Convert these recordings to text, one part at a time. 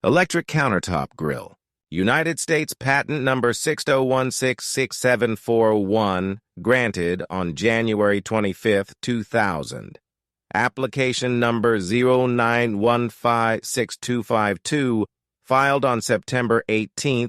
Electric countertop grill. United States Patent Number 601667441, granted on January 25, 2000. Application number 09156252, filed on September 18,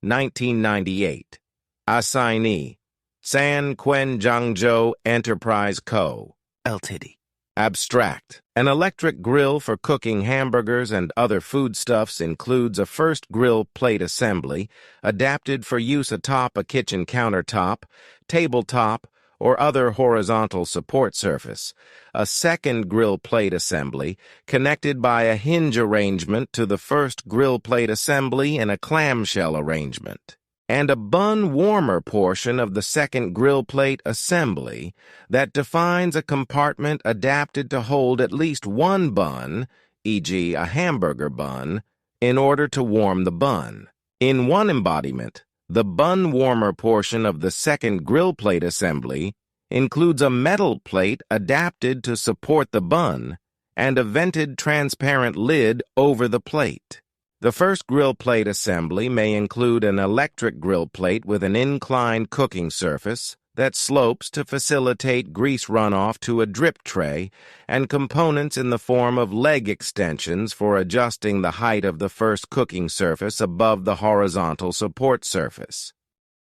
1998. Assignee: San Quen Zhangzhou Enterprise Co., Ltd. Abstract: an electric grill for cooking hamburgers and other foodstuffs includes a first grill plate assembly adapted for use atop a kitchen countertop, tabletop, or other horizontal support surface, a second grill plate assembly connected by a hinge arrangement to the first grill plate assembly in a clamshell arrangement, and a bun warmer portion of the second grill plate assembly that defines a compartment adapted to hold at least one bun, e.g. a hamburger bun, in order to warm the bun. In one embodiment, the bun warmer portion of the second grill plate assembly includes a metal plate adapted to support the bun and a vented transparent lid over the plate. The first grill plate assembly may include an electric grill plate with an inclined cooking surface that slopes to facilitate grease runoff to a drip tray and components in the form of leg extensions for adjusting the height of the first cooking surface above the horizontal support surface.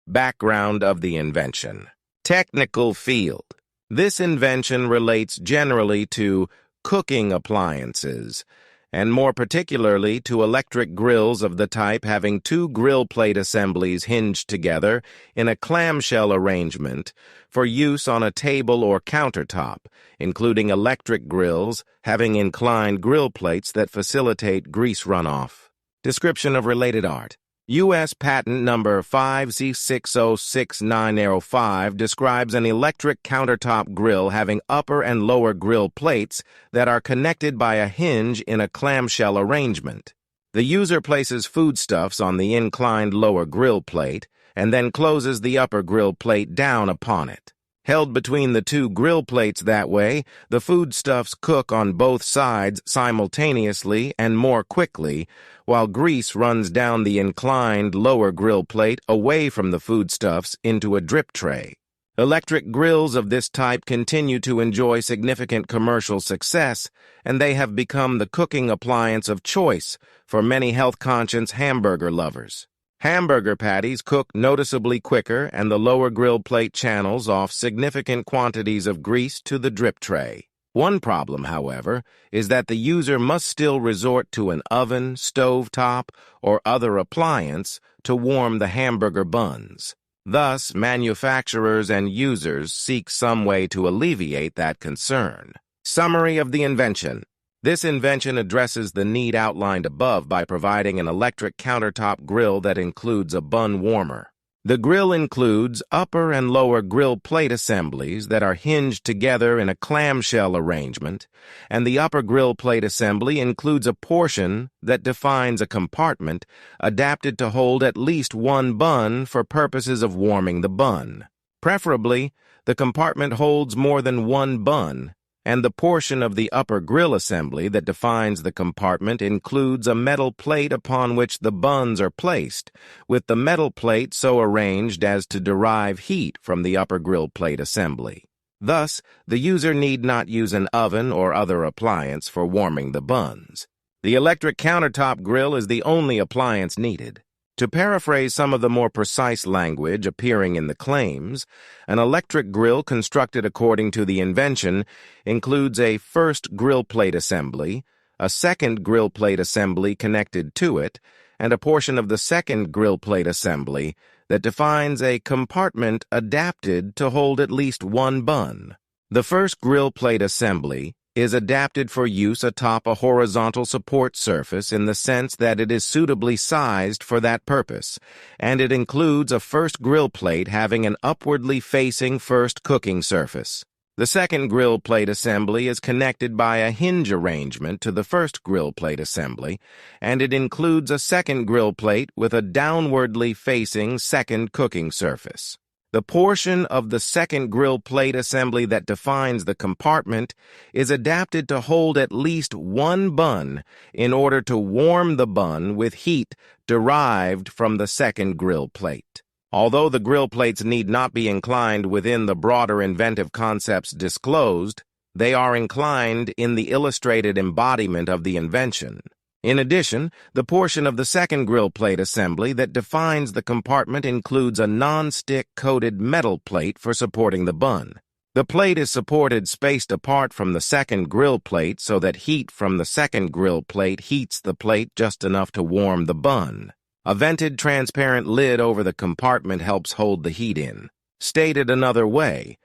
Background of the invention. Technical field. This invention relates generally to cooking appliances, and more particularly to electric grills of the type having two grill plate assemblies hinged together in a clamshell arrangement for use on a table or countertop, including electric grills having inclined grill plates that facilitate grease runoff. Description of related art. U.S. Patent Number 5Z606905 describes an electric countertop grill having upper and lower grill plates that are connected by a hinge in a clamshell arrangement. The user places foodstuffs on the inclined lower grill plate and then closes the upper grill plate down upon it. Held between the two grill plates that way, the foodstuffs cook on both sides simultaneously and more quickly, while grease runs down the inclined lower grill plate away from the foodstuffs into a drip tray. Electric grills of this type continue to enjoy significant commercial success, and they have become the cooking appliance of choice for many health-conscious hamburger lovers. Hamburger patties cook noticeably quicker, and the lower grill plate channels off significant quantities of grease to the drip tray. One problem, however, is that the user must still resort to an oven, stovetop, or other appliance to warm the hamburger buns. Thus, manufacturers and users seek some way to alleviate that concern. Summary of the invention. This invention addresses the need outlined above by providing an electric countertop grill that includes a bun warmer. The grill includes upper and lower grill plate assemblies that are hinged together in a clamshell arrangement, and the upper grill plate assembly includes a portion that defines a compartment adapted to hold at least one bun for purposes of warming the bun. Preferably, the compartment holds more than one bun, and the portion of the upper grill assembly that defines the compartment includes a metal plate upon which the buns are placed, with the metal plate so arranged as to derive heat from the upper grill plate assembly. Thus, the user need not use an oven or other appliance for warming the buns. The electric countertop grill is the only appliance needed. To paraphrase some of the more precise language appearing in the claims, an electric grill constructed according to the invention includes a first grill plate assembly, a second grill plate assembly connected to it, and a portion of the second grill plate assembly that defines a compartment adapted to hold at least one bun. The first grill plate assembly is adapted for use atop a horizontal support surface in the sense that it is suitably sized for that purpose, and it includes a first grill plate having an upwardly facing first cooking surface. The second grill plate assembly is connected by a hinge arrangement to the first grill plate assembly, and it includes a second grill plate with a downwardly facing second cooking surface. The portion of the second grill plate assembly that defines the compartment is adapted to hold at least one bun in order to warm the bun with heat derived from the second grill plate. Although the grill plates need not be inclined within the broader inventive concepts disclosed, they are inclined in the illustrated embodiment of the invention. In addition, the portion of the second grill plate assembly that defines the compartment includes a non-stick coated metal plate for supporting the bun. The plate is supported spaced apart from the second grill plate so that heat from the second grill plate heats the plate just enough to warm the bun. A vented transparent lid over the compartment helps hold the heat in. Stated another way,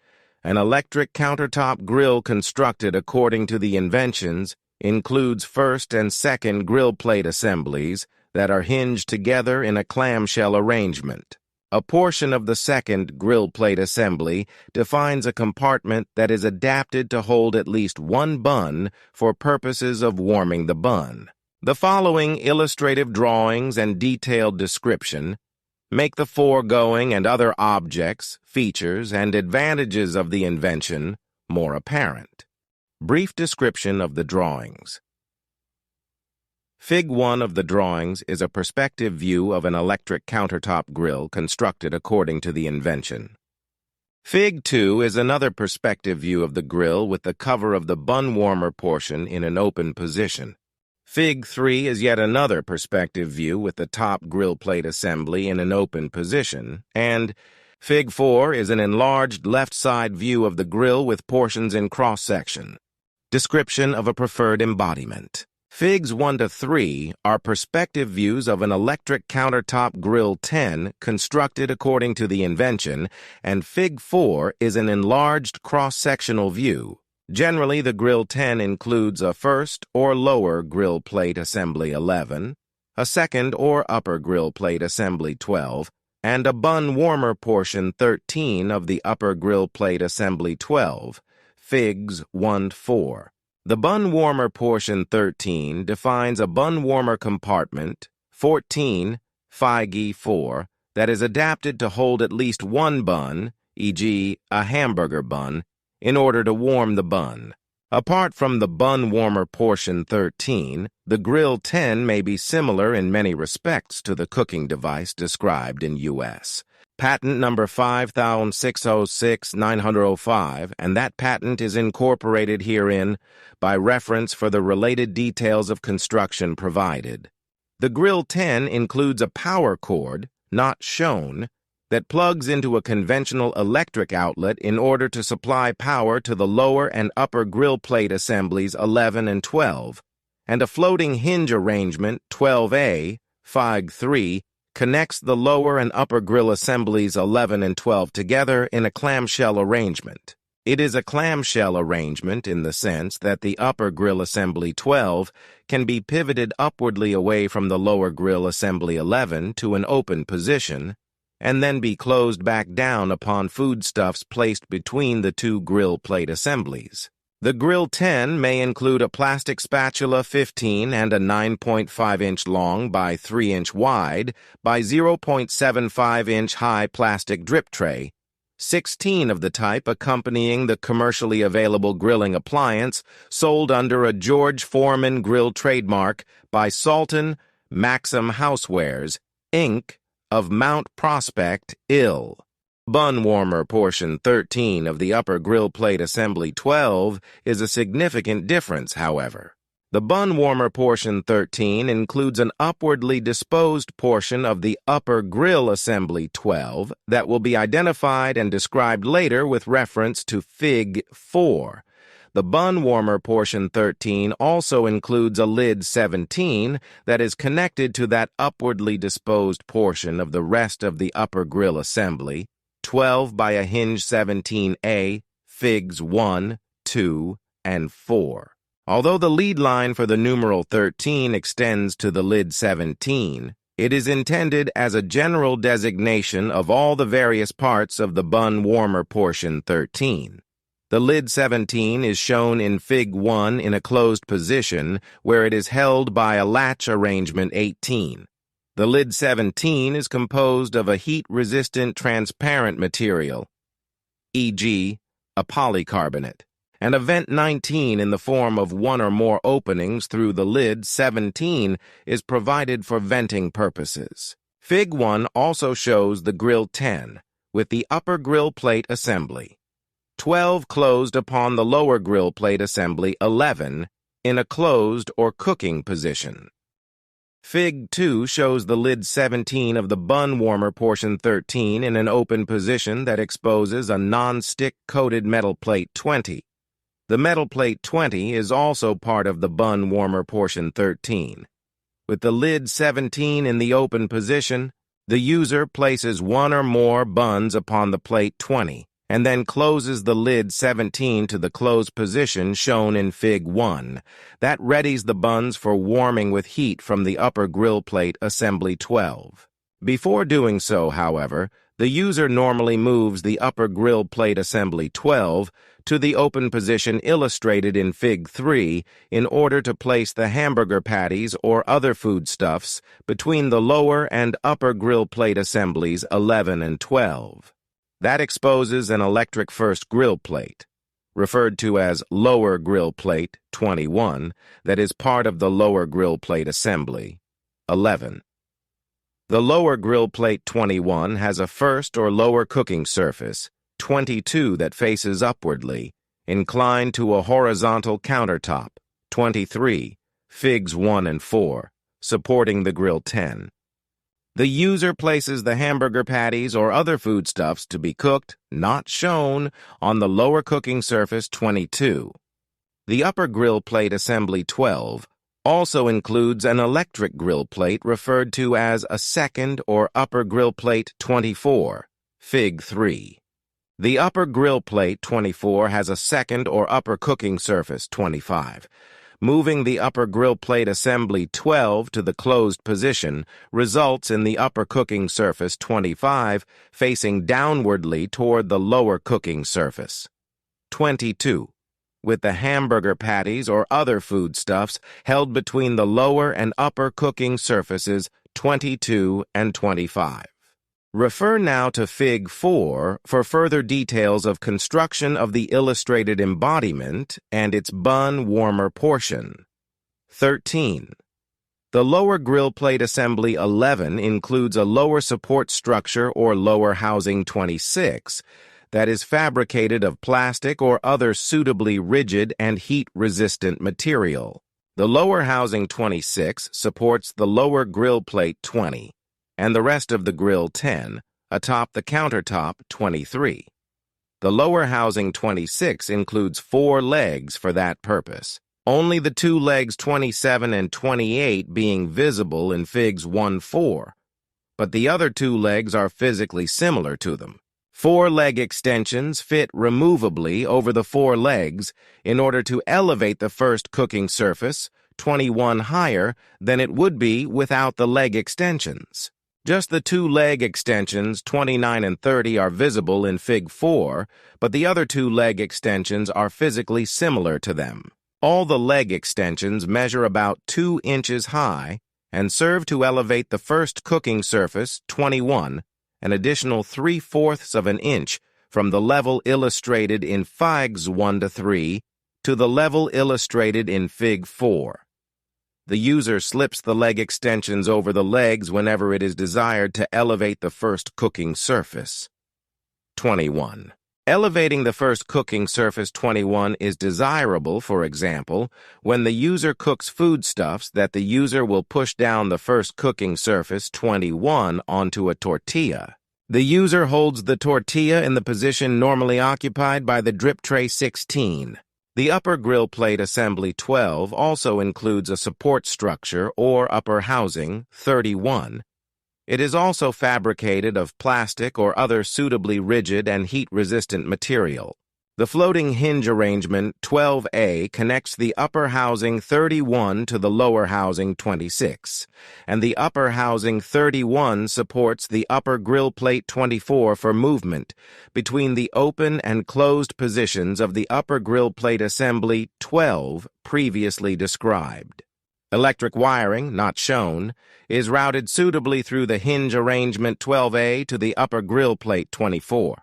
an electric countertop grill constructed according to the inventions includes first and second grill plate assemblies that are hinged together in a clamshell arrangement. A portion of the second grill plate assembly defines a compartment that is adapted to hold at least one bun for purposes of warming the bun. The following illustrative drawings and detailed description make the foregoing and other objects, features, and advantages of the invention more apparent. Brief description of the drawings. Fig 1 of the drawings is a perspective view of an electric countertop grill constructed according to the invention. Fig 2 is another perspective view of the grill with the cover of the bun warmer portion in an open position. Fig 3 is yet another perspective view with the top grill plate assembly in an open position, and Fig 4 is an enlarged left side view of the grill with portions in cross-section. Description of a preferred embodiment. Figs 1 to 3 are perspective views of an electric countertop grill 10 constructed according to the invention, and Fig 4 is an enlarged cross-sectional view. Generally, the grill 10 includes a first or lower grill plate assembly 11, a second or upper grill plate assembly 12, and a bun warmer portion 13 of the upper grill plate assembly 12. Figs 1-4. The bun warmer portion 13 defines a bun warmer compartment 14, Fig 4, that is adapted to hold at least one bun, e.g., a hamburger bun, in order to warm the bun. Apart from the bun warmer portion 13, the grill 10 may be similar in many respects to the cooking device described in U.S. Patent number 5,606-905, and that patent is incorporated herein by reference for the related details of construction provided. The grill 10 includes a power cord, not shown, that plugs into a conventional electric outlet in order to supply power to the lower and upper grill plate assemblies 11 and 12, and a floating hinge arrangement 12A, Fig 3, connects the lower and upper grill assemblies 11 and 12 together in a clamshell arrangement. It is a clamshell arrangement in the sense that the upper grill assembly 12 can be pivoted upwardly away from the lower grill assembly 11 to an open position, and then be closed back down upon foodstuffs placed between the two grill plate assemblies. The grill 10 may include a plastic spatula 15 and a 9.5-inch long by 3-inch wide by 0.75-inch high plastic drip tray, 16 of the type accompanying the commercially available grilling appliance sold under a George Foreman grill trademark by Salton Maxim Housewares, Inc., of Mount Prospect, Ill. Bun warmer portion 13 of the upper grill plate assembly 12 is a significant difference, however. The bun warmer portion 13 includes an upwardly disposed portion of the upper grill assembly 12 that will be identified and described later with reference to Fig 4. The bun warmer portion 13 also includes a lid 17 that is connected to that upwardly disposed portion of the rest of the upper grill assembly, 12 by a hinge 17A, Figs 1, 2, and 4. Although the lead line for the numeral 13 extends to the lid 17, it is intended as a general designation of all the various parts of the bun warmer portion 13. The lid 17 is shown in Fig 1 in a closed position where it is held by a latch arrangement 18. The lid 17 is composed of a heat-resistant transparent material, e.g., a polycarbonate, and a vent 19 in the form of one or more openings through the lid 17 is provided for venting purposes. Fig 1 also shows the grill 10 with the upper grill plate assembly, 12 closed upon the lower grill plate assembly 11 in a closed or cooking position. Fig 2 shows the lid 17 of the bun warmer portion 13 in an open position that exposes a non-stick coated metal plate 20. The metal plate 20 is also part of the bun warmer portion 13. With the lid 17 in the open position, the user places one or more buns upon the plate 20 and then closes the lid 17 to the closed position shown in Fig 1. That readies the buns for warming with heat from the upper grill plate assembly 12. Before doing so, however, the user normally moves the upper grill plate assembly 12 to the open position illustrated in Fig 3 in order to place the hamburger patties or other foodstuffs between the lower and upper grill plate assemblies 11 and 12. That exposes an electric first grill plate, referred to as lower grill plate 21, that is part of the lower grill plate assembly 11. The lower grill plate 21 has a first or lower cooking surface 22 that faces upwardly, inclined to a horizontal countertop 23, Figs 1 and 4, supporting the grill 10. The user places the hamburger patties or other foodstuffs to be cooked, not shown, on the lower cooking surface 22. The upper grill plate assembly 12 also includes an electric grill plate referred to as a second or upper grill plate 24, Fig 3. The upper grill plate 24 has a second or upper cooking surface 25. Moving the upper grill plate assembly 12 to the closed position results in the upper cooking surface 25 facing downwardly toward the lower cooking surface 22, with the hamburger patties or other foodstuffs held between the lower and upper cooking surfaces 22 and 25. Refer now to Fig 4 for further details of construction of the illustrated embodiment and its bun warmer portion. 13. The lower grill plate assembly 11 includes a lower support structure or lower housing 26 that is fabricated of plastic or other suitably rigid and heat-resistant material. The lower housing 26 supports the lower grill plate 20 and the rest of the grill 10 atop the countertop 23. The lower housing 26 includes 4 legs for that purpose, only the 2 legs 27 and 28 being visible in Figs 1-4, but the other 2 legs are physically similar to them. 4 leg extensions fit removably over the 4 legs in order to elevate the first cooking surface 21 higher than it would be without the leg extensions. Just the 2 leg extensions, 29 and 30, are visible in Fig 4, but the other 2 leg extensions are physically similar to them. All the leg extensions measure about 2 inches high and serve to elevate the first cooking surface, 21, an additional 3/4 of an inch from the level illustrated in Figs 1-3 to the level illustrated in Fig 4. The user slips the leg extensions over the legs whenever it is desired to elevate the first cooking surface. 21. Elevating the first cooking surface 21 is desirable, for example, when the user cooks foodstuffs that the user will push down the first cooking surface 21 onto a tortilla. The user holds the tortilla in the position normally occupied by the drip tray 16. The upper grill plate assembly 12 also includes a support structure or upper housing 31. It is also fabricated of plastic or other suitably rigid and heat-resistant material. The floating hinge arrangement 12A connects the upper housing 31 to the lower housing 26, and the upper housing 31 supports the upper grill plate 24 for movement between the open and closed positions of the upper grill plate assembly 12 previously described. Electric wiring, not shown, is routed suitably through the hinge arrangement 12A to the upper grill plate 24.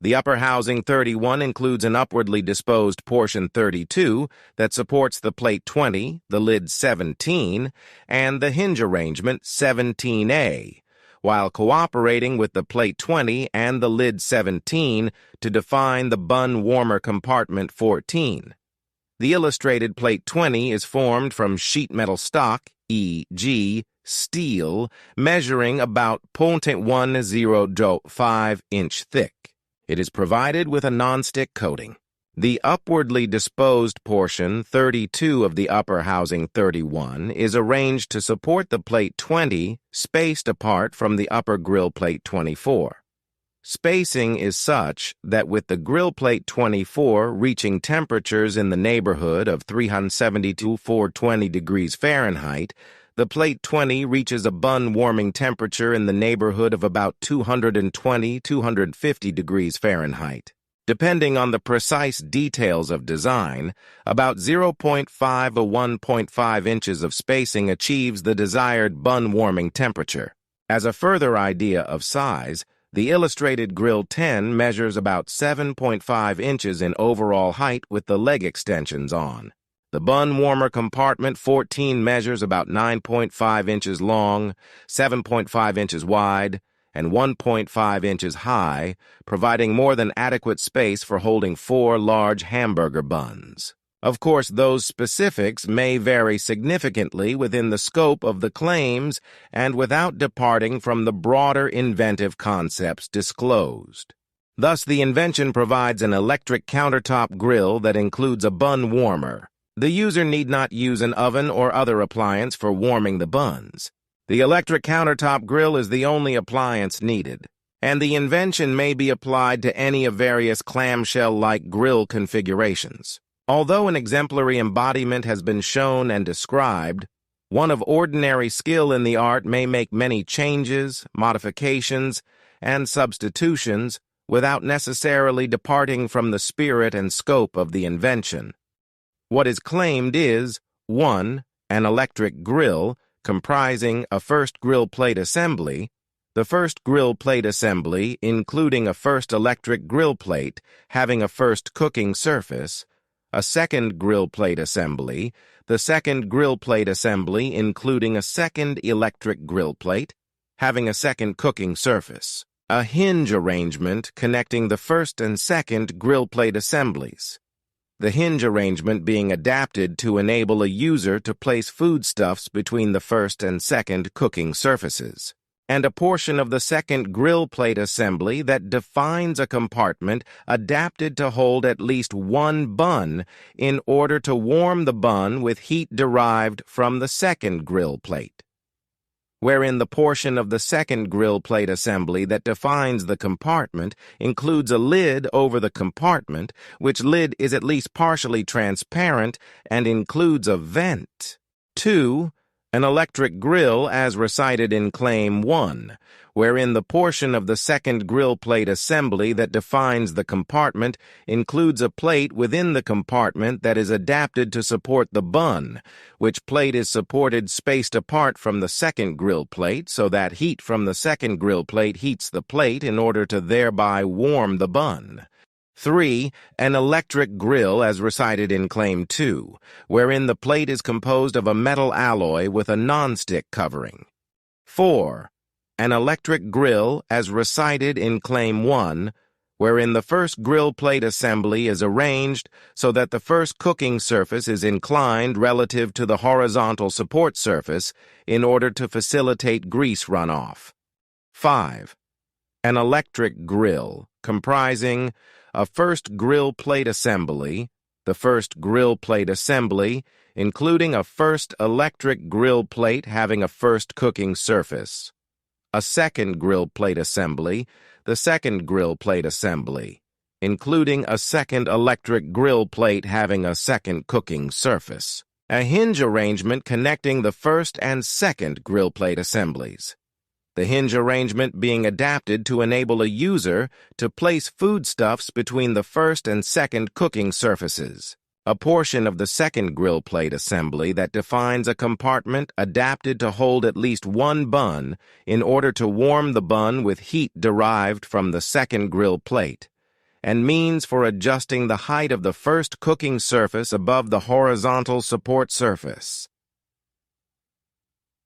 The upper housing 31 includes an upwardly disposed portion 32 that supports the plate 20, the lid 17, and the hinge arrangement 17A, while cooperating with the plate 20 and the lid 17 to define the bun warmer compartment 14. The illustrated plate 20 is formed from sheet metal stock, e.g., steel, measuring about 0.1005 inch thick. It is provided with a nonstick coating. The upwardly disposed portion, 32 of the upper housing 31, is arranged to support the plate 20, spaced apart from the upper grill plate 24. Spacing is such that with the grill plate 24 reaching temperatures in the neighborhood of 370 to 420 degrees Fahrenheit, the plate 20 reaches a bun warming temperature in the neighborhood of about 220-250 degrees Fahrenheit. Depending on the precise details of design, about 0.5 to 1.5 inches of spacing achieves the desired bun warming temperature. As a further idea of size, the illustrated grill 10 measures about 7.5 inches in overall height with the leg extensions on. The bun warmer compartment 14 measures about 9.5 inches long, 7.5 inches wide, and 1.5 inches high, providing more than adequate space for holding 4 large hamburger buns. Of course, those specifics may vary significantly within the scope of the claims and without departing from the broader inventive concepts disclosed. Thus, the invention provides an electric countertop grill that includes a bun warmer. The user need not use an oven or other appliance for warming the buns. The electric countertop grill is the only appliance needed, and the invention may be applied to any of various clamshell-like grill configurations. Although an exemplary embodiment has been shown and described, one of ordinary skill in the art may make many changes, modifications, and substitutions without necessarily departing from the spirit and scope of the invention. What is claimed is 1. An electric grill comprising a first grill plate assembly, the first grill plate assembly including a first electric grill plate having a first cooking surface, a second grill plate assembly, the second grill plate assembly including a second electric grill plate having a second cooking surface, a hinge arrangement connecting the first and second grill plate assemblies, the hinge arrangement being adapted to enable a user to place foodstuffs between the first and second cooking surfaces, and a portion of the second grill plate assembly that defines a compartment adapted to hold at least one bun in order to warm the bun with heat derived from the second grill plate, wherein the portion of the second grill plate assembly that defines the compartment includes a lid over the compartment, which lid is at least partially transparent and includes a vent. 2. An electric grill as recited in Claim 1, wherein the portion of the second grill plate assembly that defines the compartment includes a plate within the compartment that is adapted to support the bun, which plate is supported spaced apart from the second grill plate so that heat from the second grill plate heats the plate in order to thereby warm the bun. 3. An electric grill as recited in Claim 2, wherein the plate is composed of a metal alloy with a nonstick covering. 4. An electric grill as recited in Claim 1, wherein the first grill plate assembly is arranged so that the first cooking surface is inclined relative to the horizontal support surface in order to facilitate grease runoff. 5. An electric grill comprising a first grill plate assembly, the first grill plate assembly, including a first electric grill plate having a first cooking surface, a second grill plate assembly, the second grill plate assembly, including a second electric grill plate having a second cooking surface, a hinge arrangement connecting the first and second grill plate assemblies, the hinge arrangement being adapted to enable a user to place foodstuffs between the first and second cooking surfaces, a portion of the second grill plate assembly that defines a compartment adapted to hold at least one bun in order to warm the bun with heat derived from the second grill plate, and means for adjusting the height of the first cooking surface above the horizontal support surface.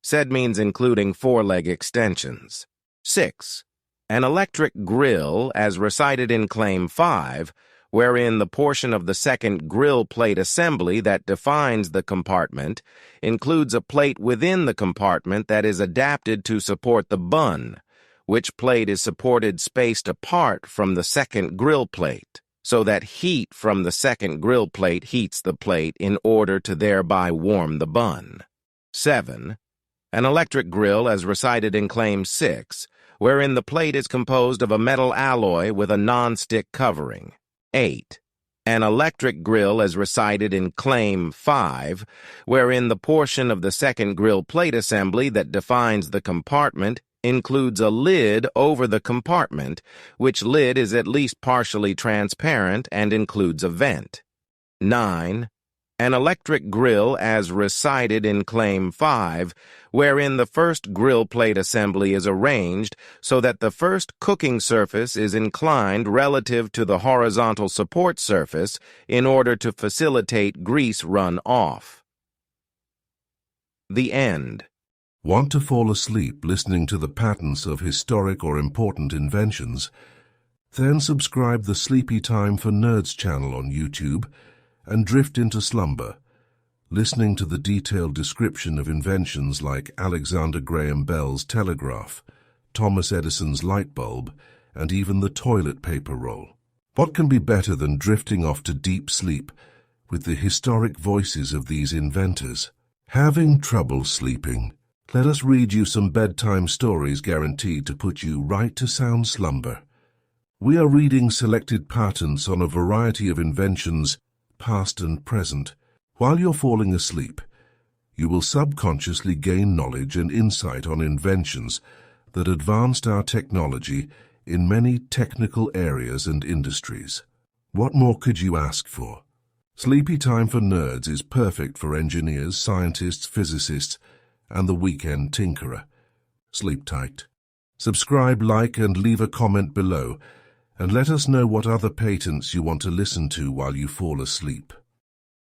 Said means including foreleg extensions. 6. An electric grill, as recited in Claim 5, wherein the portion of the second grill plate assembly that defines the compartment includes a plate within the compartment that is adapted to support the bun, which plate is supported spaced apart from the second grill plate, so that heat from the second grill plate heats the plate in order to thereby warm the bun. 7. An electric grill, as recited in Claim 6, wherein the plate is composed of a metal alloy with a non-stick covering. 8. An electric grill, as recited in Claim 5, wherein the portion of the second grill plate assembly that defines the compartment includes a lid over the compartment, which lid is at least partially transparent and includes a vent. 9. An electric grill, as recited in Claim 5, wherein the first grill plate assembly is arranged so that the first cooking surface is inclined relative to the horizontal support surface in order to facilitate grease run off. The end. Want to fall asleep listening to the patents of historic or important inventions? Then subscribe the Sleepy Time for Nerds channel on YouTube and drift into slumber, listening to the detailed description of inventions like Alexander Graham Bell's telegraph, Thomas Edison's light bulb, and even the toilet paper roll. What can be better than drifting off to deep sleep with the historic voices of these inventors? Having trouble sleeping? Let us read you some bedtime stories guaranteed to put you right to sound slumber. We are reading selected patents on a variety of inventions, past and present. While you're falling asleep, you will subconsciously gain knowledge and insight on inventions that advanced our technology in many technical areas and industries. What more could you ask for? Sleepy Time for Nerds is perfect for engineers, scientists, physicists, and the weekend tinkerer. Sleep tight. Subscribe, like, and leave a comment below, and let us know what other patents you want to listen to while you fall asleep.